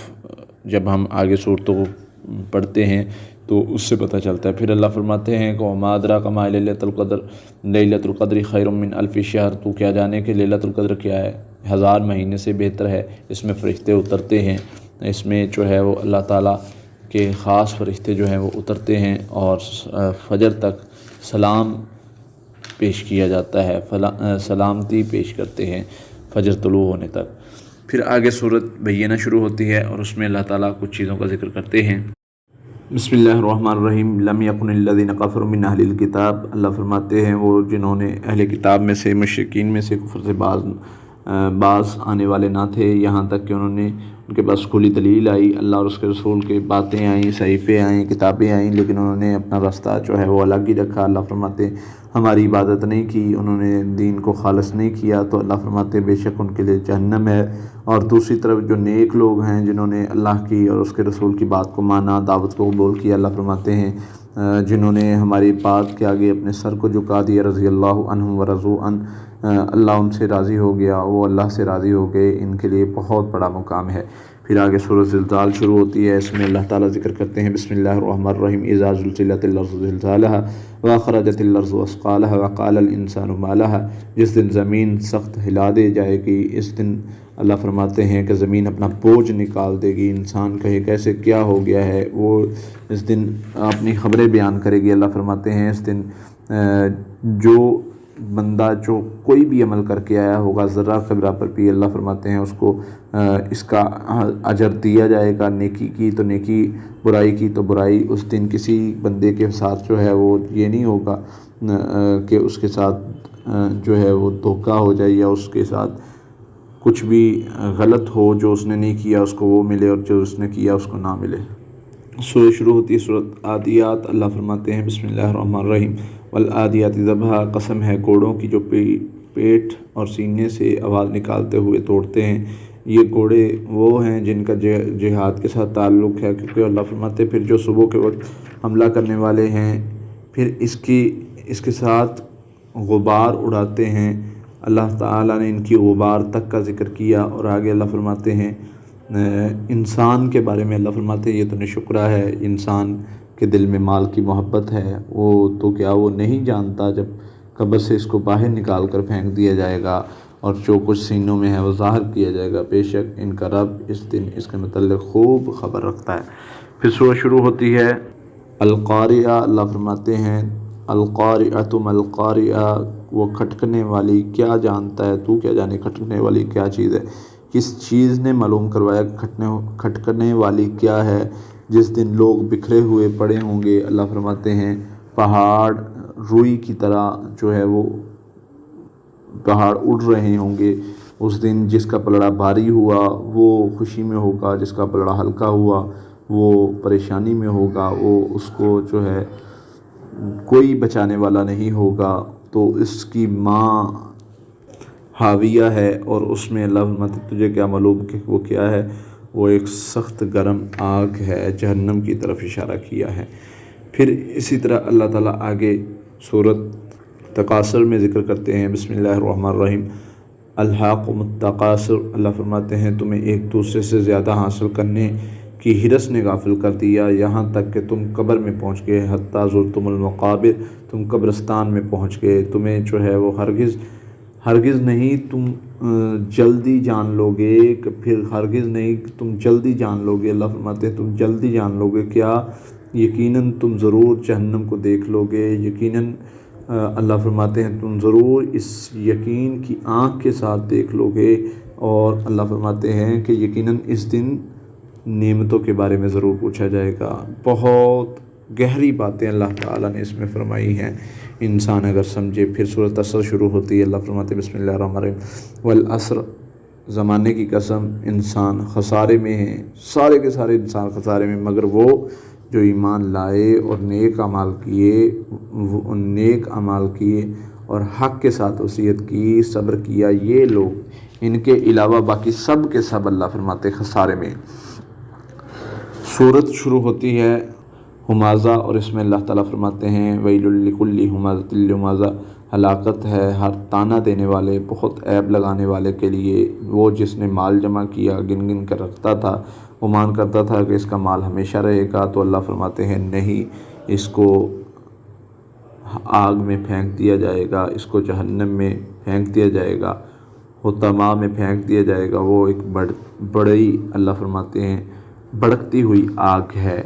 جب ہم آگے صورتوں کو پڑھتے ہیں تو اس سے پتہ چلتا ہے۔ پھر اللہ فرماتے ہیں کہ وما ادراک ما لیلۃ القدر لیلۃ القدر خیر من الف شہر، تو کیا جانے کہ لیلۃ القدر کیا ہے، 1000 مہینے سے بہتر ہے۔ اس میں فرشتے اترتے ہیں، اس میں جو ہے وہ اللہ تعالیٰ کے خاص فرشتے جو ہیں وہ اترتے ہیں، اور فجر تک سلام پیش کیا جاتا ہے، سلامتی پیش کرتے ہیں فجر طلوع ہونے تک۔ پھر آگے صورت بینہ شروع ہوتی ہے اور اس میں اللہ تعالیٰ کچھ چیزوں کا ذکر کرتے ہیں۔ بسم اللہ الرحمن الرحیم۔ لم یکن الذین کفروا من اہل الکتاب، اللہ فرماتے ہیں وہ جنہوں نے اہل کتاب میں سے، مشرکین میں سے کفر سے باز آنے والے نہ تھے، یہاں تک کہ انہوں نے ان کے پاس کھلی دلیل آئی، اللہ اور اس کے رسول کے باتیں آئیں، صحیفے آئیں، کتابیں آئیں، لیکن انہوں نے اپنا راستہ جو ہے وہ الگ ہی رکھا۔ اللہ فرماتے ہماری عبادت نہیں کی، انہوں نے دین کو خالص نہیں کیا، تو اللہ فرماتے بے شک ان کے لیے جہنم ہے۔ اور دوسری طرف جو نیک لوگ ہیں جنہوں نے اللہ کی اور اس کے رسول کی بات کو مانا، دعوت کو قبول کیا، اللہ فرماتے ہیں جنہوں نے ہماری بات کے آگے اپنے سر کو جھکا دیا، رضی اللہ عنہم ورضوا عنہ، اللہ ان سے راضی ہو گیا، وہ اللہ سے راضی ہو گئے، ان کے لیے بہت بڑا مقام ہے۔ پھر آگے سورۃ زلزال شروع ہوتی ہے، اس میں اللہ تعالیٰ ذکر کرتے ہیں بسم اللہ الرحمن الرحیم۔ اذا زلزلت الارض زلزالها واخرجت الارض اثقالها وقال الانسان ما لها، جس دن زمین سخت ہلا دے جائے گی، اس دن اللہ فرماتے ہیں کہ زمین اپنا بوجھ نکال دے گی، انسان کہے کیسے کیا ہو گیا ہے، وہ اس دن اپنی خبریں بیان کرے گی۔ اللہ فرماتے ہیں اس دن جو بندہ جو کوئی بھی عمل کر کے آیا ہوگا ذرہ کے برابر بھی، اللہ فرماتے ہیں اس کو اس کا اجر دیا جائے گا، نیکی کی تو نیکی، برائی کی تو برائی۔ اس دن کسی بندے کے ساتھ جو ہے وہ یہ نہیں ہوگا کہ اس کے ساتھ جو ہے وہ دھوکہ ہو جائے، یا اس کے ساتھ کچھ بھی غلط ہو، جو اس نے نہیں کیا اس کو وہ ملے اور جو اس نے کیا اس کو نہ ملے۔ سورہ شروع ہوتی ہے سورۃ عادیات، اللہ فرماتے ہیں بسم اللہ الرحمن الرحیم۔ والعادیات ضبحا، قسم ہے گھوڑوں کی جو پیٹ اور سینے سے آواز نکالتے ہوئے توڑتے ہیں۔ یہ گھوڑے وہ ہیں جن کا جہاد کے ساتھ تعلق ہے، کیونکہ اللہ فرماتے ہیں پھر جو صبح کے وقت حملہ کرنے والے ہیں، پھر اس کے ساتھ غبار اڑاتے ہیں، اللہ تعالیٰ نے ان کی غبار تک کا ذکر کیا۔ اور آگے اللہ فرماتے ہیں انسان کے بارے میں، اللہ فرماتے ہیں یہ تو نشکرہ ہے، انسان کے دل میں مال کی محبت ہے، وہ تو کیا وہ نہیں جانتا جب قبر سے اس کو باہر نکال کر پھینک دیا جائے گا اور جو کچھ سینوں میں ہے وہ ظاہر کیا جائے گا، بے شک ان کا رب اس دن اس کے متعلق خوب خبر رکھتا ہے۔ پھر سورہ شروع ہوتی ہے القاریہ، اللہ فرماتے ہیں القاریۃ ما القاریہ، وہ کھٹکنے والی، کیا جانتا ہے تو، کیا جانے کھٹکنے والی کیا چیز ہے، کس چیز نے معلوم کروایا کھٹکنے والی کیا ہے، جس دن لوگ بکھرے ہوئے پڑے ہوں گے۔ اللہ فرماتے ہیں پہاڑ روئی کی طرح جو ہے وہ پہاڑ اڑ رہے ہوں گے اس دن، جس کا پلڑا بھاری ہوا وہ خوشی میں ہوگا، جس کا پلڑا ہلکا ہوا وہ پریشانی میں ہوگا، وہ اس کو جو ہے کوئی بچانے والا نہیں ہوگا۔ تو اس کی ماں حاویہ ہے، اور اس میں اللہ فرماتے تجھے کیا معلوم کہ وہ کیا ہے، وہ ایک سخت گرم آگ ہے، جہنم کی طرف اشارہ کیا ہے۔ پھر اسی طرح اللہ تعالیٰ آگے سورۃ تکاثر میں ذکر کرتے ہیں بسم اللہ الرحمن الرحیم۔ الہاکم التکاثر، اللہ فرماتے ہیں تمہیں ایک دوسرے سے زیادہ حاصل کرنے کی ہرس نے غافل کر دیا، یہاں تک کہ تم قبر میں پہنچ گئے، حتیٰ زرتم المقابر، تم قبرستان میں پہنچ گئے، تمہیں جو ہے وہ ہرگز نہیں تم جلدی جان لو گے، پھر ہرگز نہیں تم جلدی جان لو گے، اللہ فرماتے ہیں تم جلدی جان لو گے کیا، یقیناً تم ضرور جہنم کو دیکھ لو گے، یقیناً اللہ فرماتے ہیں تم ضرور اس یقین کی آنکھ کے ساتھ دیکھ لو گے، اور اللہ فرماتے ہیں کہ یقیناً اس دن نعمتوں کے بارے میں ضرور پوچھا جائے گا۔ بہت گہری باتیں اللہ تعالیٰ نے اس میں فرمائی ہیں، انسان اگر سمجھے۔ پھر سورۃ عصر شروع ہوتی ہے، اللہ فرماتے ہیں بسم اللہ الرحمن الرحیم۔ والعصر، زمانے کی قسم، انسان خسارے میں ہے، سارے کے سارے انسان خسارے میں، مگر وہ جو ایمان لائے اور نیک اعمال کیے اور حق کے ساتھ وصیت کی، صبر کیا، یہ لوگ، ان کے علاوہ باقی سب کے سب اللہ فرماتے خسارے میں۔ سورت شروع ہوتی ہے ہمازہ، اور اس میں اللہ تعالیٰ فرماتے ہیں ویل لکل ہمازۃ لمازہ، ہلاکت ہے ہر طعنہ دینے والے، بہت عیب لگانے والے کے لیے۔ وہ جس نے مال جمع کیا، گن گن کر رکھتا تھا، گمان کرتا تھا کہ اس کا مال ہمیشہ رہے گا، تو اللہ فرماتے ہیں نہیں، اس کو آگ میں پھینک دیا جائے گا، اس کو جہنم میں پھینک دیا جائے گا، حطمہ میں پھینک دیا جائے گا۔ وہ ایک بڑی اللہ فرماتے ہیں بھڑکتی ہوئی آگ ہے۔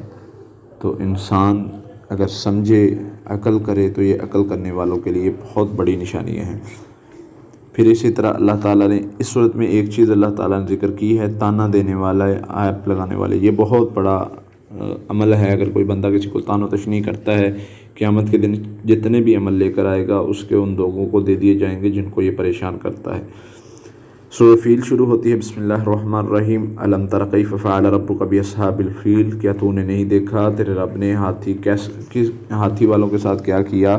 تو انسان اگر سمجھے، عقل کرے، تو یہ عقل کرنے والوں کے لیے بہت بڑی نشانیاں ہیں۔ پھر اسی طرح اللہ تعالیٰ نے اس صورت میں ایک چیز اللہ تعالیٰ نے ذکر کی ہے، طعنہ دینے والا، عیب لگانے والے۔ یہ بہت بڑا عمل ہے۔ اگر کوئی بندہ کسی کو طعن و تشنیع کرتا ہے، قیامت کے دن جتنے بھی عمل لے کر آئے گا اس کے ان لوگوں کو دے دیے جائیں گے جن کو یہ پریشان کرتا ہے۔ سورہ فیل شروع ہوتی ہے بسم اللہ الرحمن الرحیم۔ الم تر کیف فعل ربک باصحاب الفیل، کیا تو نے نہیں دیکھا تیرے رب نے ہاتھی والوں کے ساتھ کیا کیا،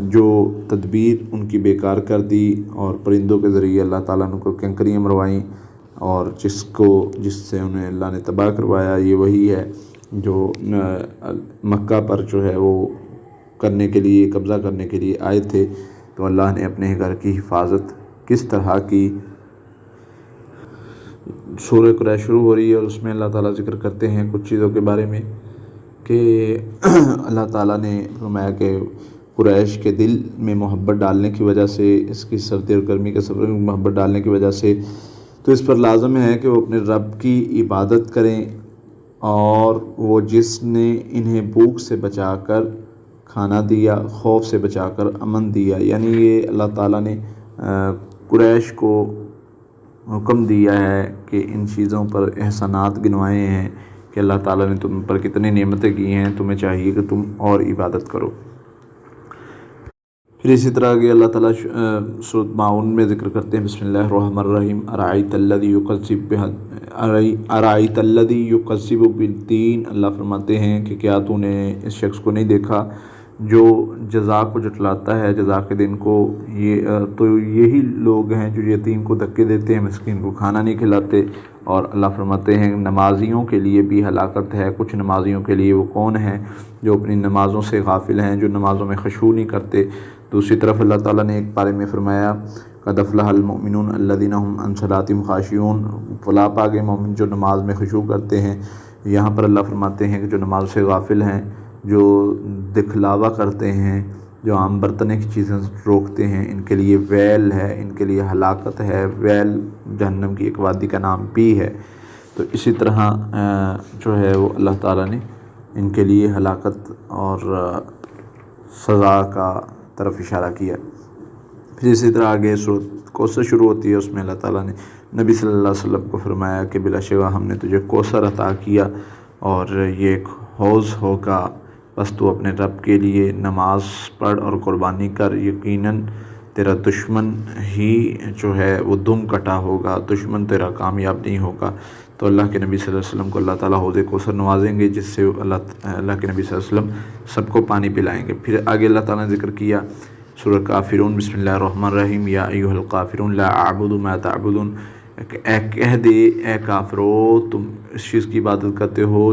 جو تدبیر ان کی بیکار کر دی، اور پرندوں کے ذریعے اللہ تعالیٰ نے کو کنکریاں مروائیں، اور جس سے انہیں اللہ نے تباہ کروایا۔ یہ وہی ہے جو مکہ پر جو ہے وہ کرنے کے لیے، قبضہ کرنے کے لیے آئے تھے، تو اللہ نے اپنے گھر کی حفاظت کس طرح کی۔ سورہ قریش شروع ہو رہی ہے اور اس میں اللہ تعالیٰ ذکر کرتے ہیں کچھ چیزوں کے بارے میں کہ اللہ تعالیٰ نے فرمایا کہ قریش کے دل میں محبت ڈالنے کی وجہ سے، اس کی سردی اور گرمی کے سفر میں محبت ڈالنے کی وجہ سے، تو اس پر لازم ہے کہ وہ اپنے رب کی عبادت کریں، اور وہ جس نے انہیں بھوک سے بچا کر کھانا دیا، خوف سے بچا کر امن دیا، یعنی یہ اللہ تعالیٰ نے قریش کو حکم دیا ہے کہ ان چیزوں پر احسانات گنوائے ہیں کہ اللہ تعالیٰ نے تم پر کتنی نعمتیں کی ہیں، تمہیں چاہیے کہ تم اور عبادت کرو۔ پھر اسی طرح کہ اللہ تعالیٰ سورۃ ماعون میں ذکر کرتے ہیں بسم اللہ الرحمن الرحیم۔ ارأیت الذی یکذب بالدین، اللہ فرماتے ہیں کہ کیا تو نے اس شخص کو نہیں دیکھا جو جزا کو جھٹلاتا ہے، جزا کے دن کو۔ تو یہی لوگ ہیں جو یتیم کو دھکے دیتے ہیں، مسکین کو کھانا نہیں کھلاتے۔ اور اللہ فرماتے ہیں نمازیوں کے لیے بھی ہلاکت ہے۔ کچھ نمازیوں کے لیے وہ کون ہیں جو اپنی نمازوں سے غافل ہیں، جو نمازوں میں خشوع نہیں کرتے۔ دوسری طرف اللہ تعالیٰ نے ایک بارے میں فرمایا قد افلح المؤمنون الذین هم عن صلاتهم خاشعون، فلاح پا گئے مومن جو نماز میں خشوع کرتے ہیں۔ یہاں پر اللہ فرماتے ہیں کہ جو نماز سے غافل ہیں، جو دکھلاوا کرتے ہیں، جو عام برتنے کی چیزیں روکتے ہیں، ان کے لیے ویل ہے، ان کے لیے ہلاکت ہے۔ ویل جہنم کی ایک وادی کا نام بھی ہے۔ تو اسی طرح جو ہے وہ اللہ تعالیٰ نے ان کے لیے ہلاکت اور سزا کا طرف اشارہ کیا۔ پھر اسی طرح آگے سورۃ کوثر شروع ہوتی ہے، اس میں اللہ تعالیٰ نے نبی صلی اللہ علیہ وسلم کو فرمایا کہ بلا شبہ ہم نے تجھے کوثر عطا کیا، اور یہ ایک حوض ہوگا، بس تو اپنے رب کے لیے نماز پڑھ اور قربانی کر، یقیناً تیرا دشمن ہی جو ہے وہ دم کٹا ہوگا، دشمن تیرا کامیاب نہیں ہوگا۔ تو اللہ کے نبی صلی اللہ علیہ وسلم کو اللہ تعالیٰ حوض کوثر نوازیں گے، جس سے اللہ کے نبی صلی اللہ علیہ وسلم سب کو پانی پلائیں گے۔ پھر آگے اللہ تعالیٰ نے ذکر کیا سورہ کافرون بسم اللہ الرحمن الرحیم۔ یا ایھا الکافرون لا اعبد ما تعبدون، کہہ دے اے کافرو تم اس چیز کی عبادت کرتے ہو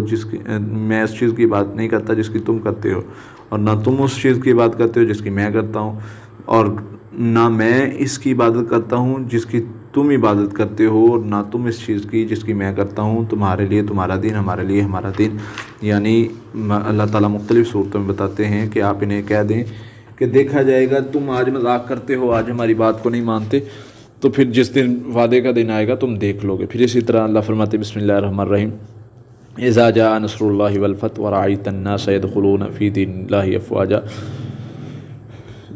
میں اس چیز کی عبادت نہیں کرتا جس کی تم کرتے ہو، اور نہ تم اس چیز کی عبادت کرتے ہو جس کی میں کرتا ہوں، اور نہ میں اس کی عبادت کرتا ہوں جس کی تم عبادت کرتے ہو، اور نہ تم اس چیز کی جس کی میں کرتا ہوں۔ تمہارے لیے تمہارا دین، ہمارے لیے ہمارا دین۔ یعنی اللہ تعالیٰ مختلف صورتوں میں بتاتے ہیں کہ آپ انہیں کہہ دیں کہ دیکھا جائے گا تم آج مذاق کرتے ہو، آج ہماری بات کو نہیں مانتے، تو پھر جس دن وعدے کا دن آئے گا تم دیکھ لو گے۔ پھر اسی طرح اللہ فرماتے بسم اللہ الرحمن الرحیم۔ اذا جاء نصر اللہ والفتح ورأیت الناس يدخلون فی دین اللہ افواجا،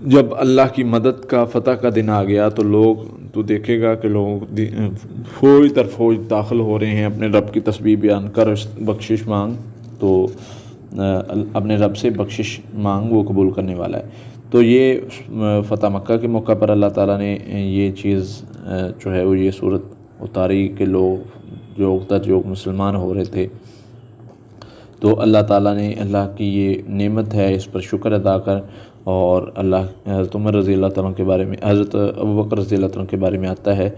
جب اللہ کی مدد کا، فتح کا دن آ گیا تو دیکھے گا کہ لوگ فوج در فوج داخل ہو رہے ہیں، اپنے رب کی تسبیح بیان کر بخشش مانگ، تو اپنے رب سے بخشش مانگ، وہ قبول کرنے والا ہے۔ تو یہ فتح مکہ کے موقع پر اللہ تعالیٰ نے یہ چیز جو ہے وہ یہ صورت اتاری کہ جو مسلمان ہو رہے تھے، تو اللہ تعالیٰ نے اللہ کی یہ نعمت ہے، اس پر شکر ادا کر۔ اور حضرت عمر رضی اللہ تعالیٰ کے بارے میں، حضرت ابوبکر رضی اللہ تعالیٰ کے بارے میں آتا ہے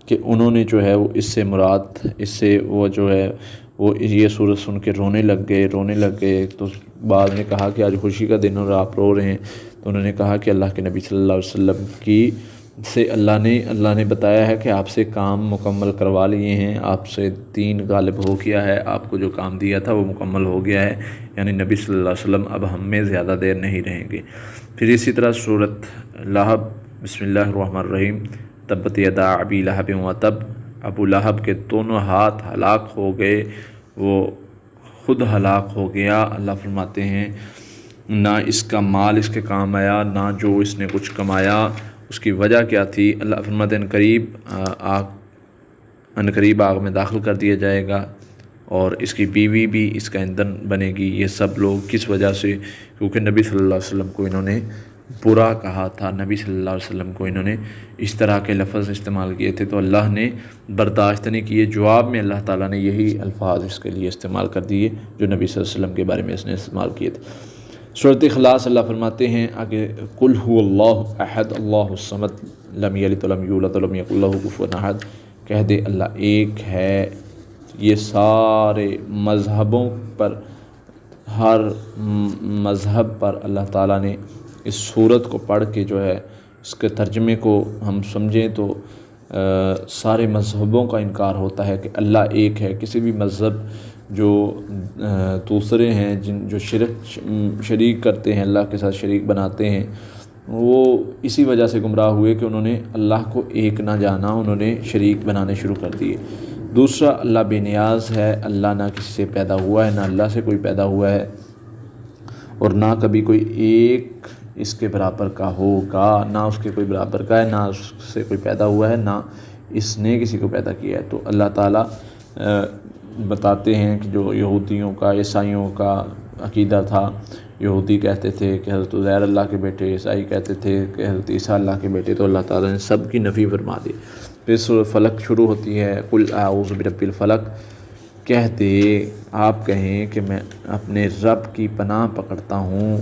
کہ انہوں نے جو ہے وہ اس سے مراد، اس سے وہ جو ہے وہ یہ صورت سن کے رونے لگ گئے. تو بعض نے کہا کہ آج خوشی کا دن اور آپ رو رہے ہیں. تو انہوں نے کہا کہ اللہ کے نبی صلی اللہ علیہ وسلم کی سے اللہ نے بتایا ہے کہ آپ سے کام مکمل کروا لیے ہیں، آپ سے دین غالب ہو گیا ہے، آپ کو جو کام دیا تھا وہ مکمل ہو گیا ہے، یعنی نبی صلی اللہ علیہ وسلم اب ہم میں زیادہ دیر نہیں رہیں گے. پھر اسی طرح سورۃ لہب، بسم اللہ الرحمن الرحیم، تبت یدا ابی لہب وتب، ابو لہب کے دونوں ہاتھ ہلاک ہو گئے، وہ خود ہلاک ہو گیا. اللہ فرماتے ہیں نہ اس کا مال اس کے کام آیا، نہ جو اس نے کچھ کمایا. اس کی وجہ کیا تھی؟ اللہ فرماتے ہیں قریب آگ میں داخل کر دیا جائے گا، اور اس کی بیوی بھی اس کا ایندھن بنے گی. یہ سب لوگ کس وجہ سے؟ کیونکہ نبی صلی اللہ علیہ وسلم کو انہوں نے برا کہا تھا، نبی صلی اللہ علیہ وسلم کو انہوں نے اس طرح کے لفظ استعمال کیے تھے، تو اللہ نے برداشت نہیں کیے. جواب میں اللہ تعالیٰ نے یہی الفاظ اس کے لیے استعمال کر دیے جو نبی صلی اللہ علیہ وسلم کے بارے میں اس نے استعمال کیے تھے. سورۃ اخلاص اللہ فرماتے ہیں آگے، قل هو اللہ احد اللہ الصمد لم یلد ولم یولد ولم یکن لہ کفوا احد. کہہ دے اللہ ایک ہے. یہ سارے مذہبوں پر، ہر مذہب پر اللہ تعالیٰ نے اس صورت کو پڑھ کے جو ہے اس کے ترجمے کو ہم سمجھیں تو سارے مذہبوں کا انکار ہوتا ہے کہ اللہ ایک ہے. کسی بھی مذہب جو دوسرے ہیں جو شریک کرتے ہیں، اللہ کے ساتھ شریک بناتے ہیں، وہ اسی وجہ سے گمراہ ہوئے کہ انہوں نے اللہ کو ایک نہ جانا، انہوں نے شریک بنانے شروع کر دیے. دوسرا، اللہ بے نیاز ہے، اللہ نہ کسی سے پیدا ہوا ہے، نہ اللہ سے کوئی پیدا ہوا ہے، اور نہ کبھی کوئی ایک اس کے برابر کا ہوگا. نہ اس کے کوئی برابر کا ہے، نہ اس سے کوئی پیدا ہوا ہے، نہ اس نے کسی کو پیدا کیا ہے. تو اللہ تعالیٰ بتاتے ہیں کہ جو یہودیوں کا، عیسائیوں کا عقیدہ تھا، یہودی کہتے تھے کہ حضرت عزیر اللہ کے بیٹے، عیسائی کہتے تھے کہ حضرت عیسیٰ اللہ کے بیٹے، تو اللہ تعالیٰ نے سب کی نفی فرما دی. پھر سورۃ فلق شروع ہوتی ہے، قل اعوذ برب الفلق. کہہ دے، آپ کہیں کہ میں اپنے رب کی پناہ پکڑتا ہوں،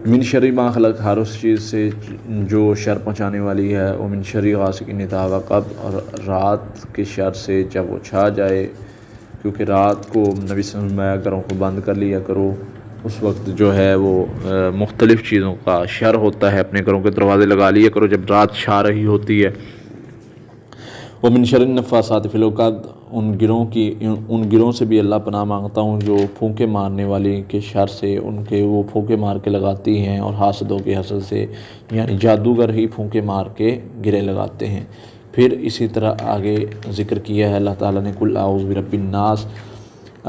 من شر ما خلق، ہر اس چیز سے جو شر پہنچانے والی ہے، وہ من شر غاسق اذا وقب، اور رات کے شر سے جب وہ چھا جائے. کیونکہ رات کو نبی صلی اللہ علیہ وسلم گھروں کو بند کر لیا کرو، اس وقت جو ہے وہ مختلف چیزوں کا شر ہوتا ہے، اپنے گھروں کے دروازے لگا لیا کرو جب رات چھا رہی ہوتی ہے. ومن شر النفاثات فی العقد، ان گروہوں سے بھی اللہ پناہ مانگتا ہوں جو پھونکے مارنے والے کے شر سے، ان کے وہ پھونکے مار کے لگاتی ہیں، اور حاسدوں کے حسد سے، یعنی جادوگر ہی پھونکے مار کے گرے لگاتے ہیں. پھر اسی طرح آگے ذکر کیا ہے اللہ تعالیٰ نے، قل اعوذ برب الناس،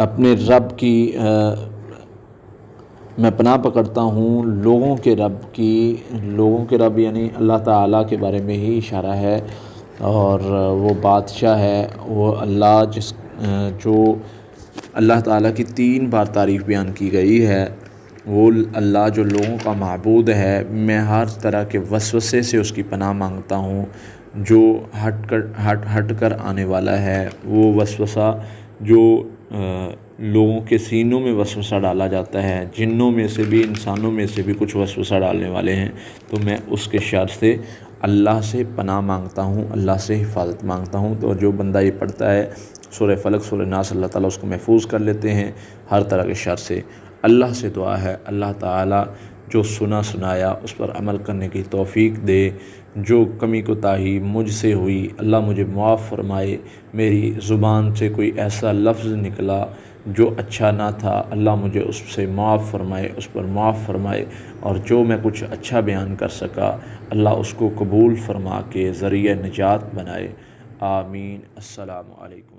اپنے رب کی میں پناہ پکڑتا ہوں لوگوں کے رب کی. لوگوں کے رب یعنی اللہ تعالیٰ کے بارے میں ہی اشارہ ہے، اور وہ بادشاہ ہے، وہ اللہ جو اللہ تعالیٰ کی 3 بار تعریف بیان کی گئی ہے، وہ اللہ جو لوگوں کا معبود ہے. میں ہر طرح کے وسوسے سے اس کی پناہ مانگتا ہوں جو ہٹ کر آنے والا ہے. وہ وسوسہ جو لوگوں کے سینوں میں وسوسہ ڈالا جاتا ہے، جنوں میں سے بھی، انسانوں میں سے بھی کچھ وسوسہ ڈالنے والے ہیں، تو میں اس کے شر سے اللہ سے پناہ مانگتا ہوں، اللہ سے حفاظت مانگتا ہوں. تو جو بندہ یہ پڑھتا ہے سورہ فلق، سورہ ناس، اللہ تعالیٰ اس کو محفوظ کر لیتے ہیں ہر طرح کے شر سے. اللہ سے دعا ہے اللہ تعالیٰ جو سنایا اس پر عمل کرنے کی توفیق دے. جو کمی کوتاہی مجھ سے ہوئی اللہ مجھے معاف فرمائے. میری زبان سے کوئی ایسا لفظ نکلا جو اچھا نہ تھا، اللہ مجھے اس سے معاف فرمائے، اس پر معاف فرمائے. اور جو میں کچھ اچھا بیان کر سکا اللہ اس کو قبول فرما کے ذریعہ نجات بنائے. آمین. السلام علیکم.